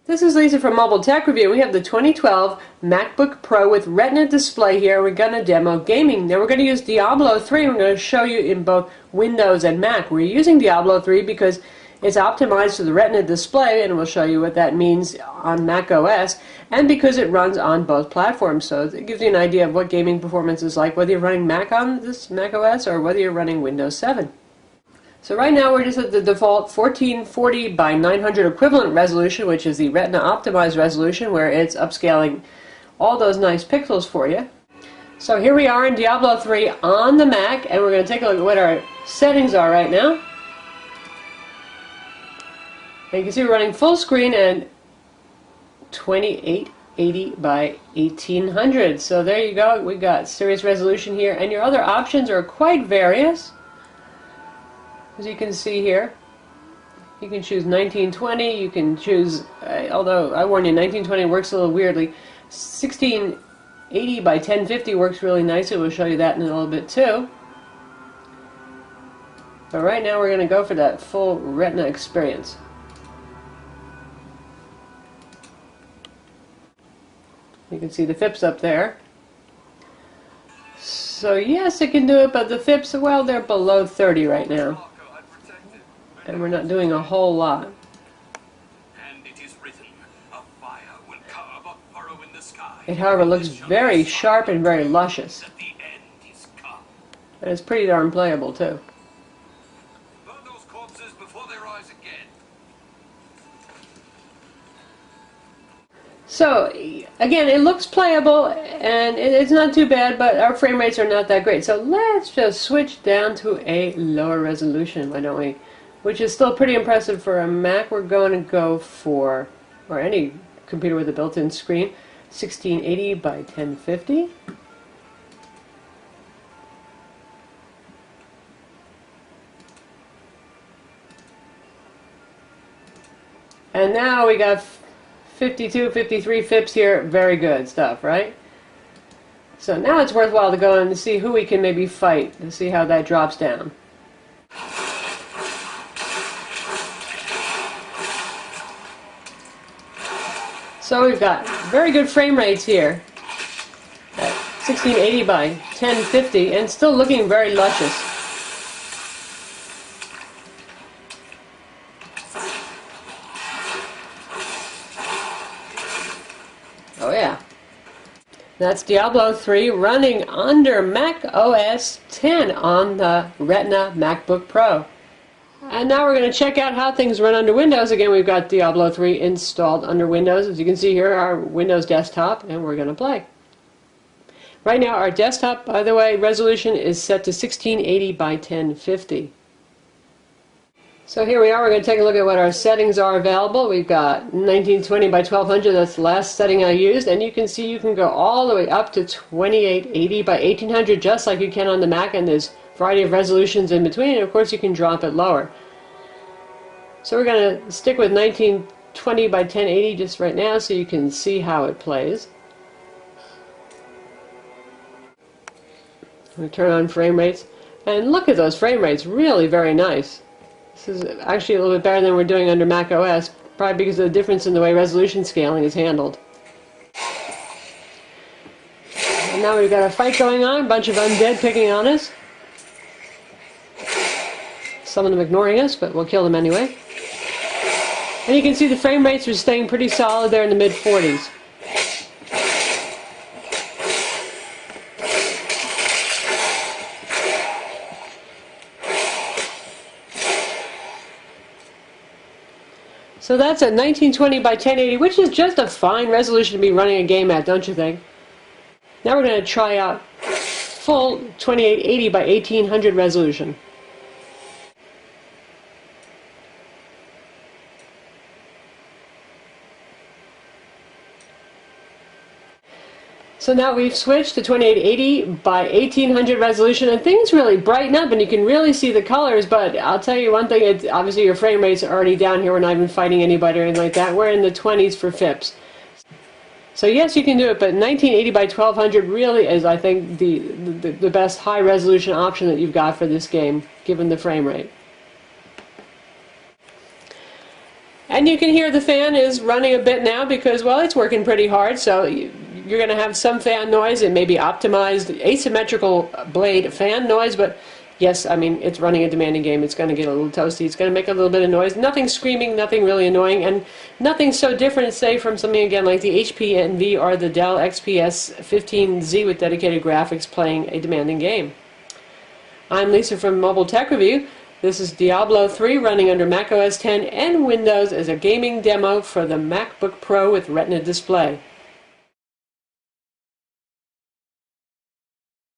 This is Lisa from Mobile Tech Review. We have the 2012 MacBook Pro with Retina display here. We're going to demo gaming. Now we're going to use Diablo 3. We're going to show you in both Windows and Mac. We're using Diablo 3 because it's optimized for the Retina display, and we'll show you what that means on Mac OS, and because it runs on both platforms. So it gives you an idea of what gaming performance is like, whether you're running Mac on this Mac OS or whether you're running Windows 7. So right now we're just at the default 1440 by 900 equivalent resolution, which is the Retina optimized resolution, where it's upscaling all those nice pixels for you. So here we are in Diablo 3 on the Mac, and we're going to take a look at what our settings are right now. And you can see we're running full screen and 2880 by 1800. So there you go, we got serious resolution here, and your other options are quite various. As you can see here, you can choose 1920, you can choose, although I warn you, 1920 works a little weirdly. 1680 by 1050 works really nicely. We'll show you that in a little bit too. But right now we're going to go for that full Retina experience. You can see the FIPS up there. So yes, it can do it, but the FIPS, well, they're below 30 right now. And we're not doing a whole lot. And it is written, a fire will carve a furrow in the sky. It, however, looks very sharp and very luscious. The end is come. And it's pretty darn playable, too. Burn those corpses before they rise again. So, again, it looks playable, and it's not too bad, but our frame rates are not that great. So let's just switch down to a lower resolution, why don't we? Which is still pretty impressive for a Mac. We're going to go for, or any computer with a built-in screen, 1680 by 1050. And now we got 52, 53 FIPS here. Very good stuff, right? So now it's worthwhile to go and see who we can maybe fight to see how that drops down. So we've got very good frame rates here at 1680 by 1050 and still looking very luscious. Oh yeah. That's Diablo 3 running under Mac OS 10 on the Retina MacBook Pro. And now we're going to check out how things run under Windows. Again, we've got Diablo 3 installed under Windows. As you can see here, our Windows desktop, and we're going to play. Right now, our desktop, by the way, resolution is set to 1680 by 1050. So here we are. We're going to take a look at what our settings are available. We've got 1920 by 1200. That's the last setting I used. And you can see you can go all the way up to 2880 by 1800, just like you can on the Mac, and there's variety of resolutions in between, and of course you can drop it lower. So we're going to stick with 1920 by 1080 just right now so you can see how it plays. We turn on frame rates, and look at those frame rates, really very nice. This is actually a little bit better than we're doing under Mac OS, probably because of the difference in the way resolution scaling is handled. And now we've got a fight going on, a bunch of undead picking on us. Some of them ignoring us, but we'll kill them anyway. And you can see the frame rates are staying pretty solid there in the mid-40s. So that's a 1920 by 1080, which is just a fine resolution to be running a game at, don't you think? Now we're going to try out full 2880 by 1800 resolution. So now we've switched to 2880 by 1800 resolution, and things really brighten up and you can really see the colors, but I'll tell you one thing, it's obviously your frame rates are already down here. We're not even fighting anybody or anything like that. We're in the 20s for FIPS. So yes, you can do it, but 1980 by 1200 really is, I think, the best high resolution option that you've got for this game, given the frame rate. And you can hear the fan is running a bit now because, well, it's working pretty hard, so you're going to have some fan noise. It may be optimized asymmetrical blade fan noise, but yes, I mean, it's running a demanding game. It's going to get a little toasty. It's going to make a little bit of noise. Nothing screaming, nothing really annoying, and nothing so different, say, from something, again, like the HP Envy or the Dell XPS 15Z with dedicated graphics playing a demanding game. I'm Lisa from Mobile Tech Review. This is Diablo 3 running under Mac OS X and Windows as a gaming demo for the MacBook Pro with Retina display.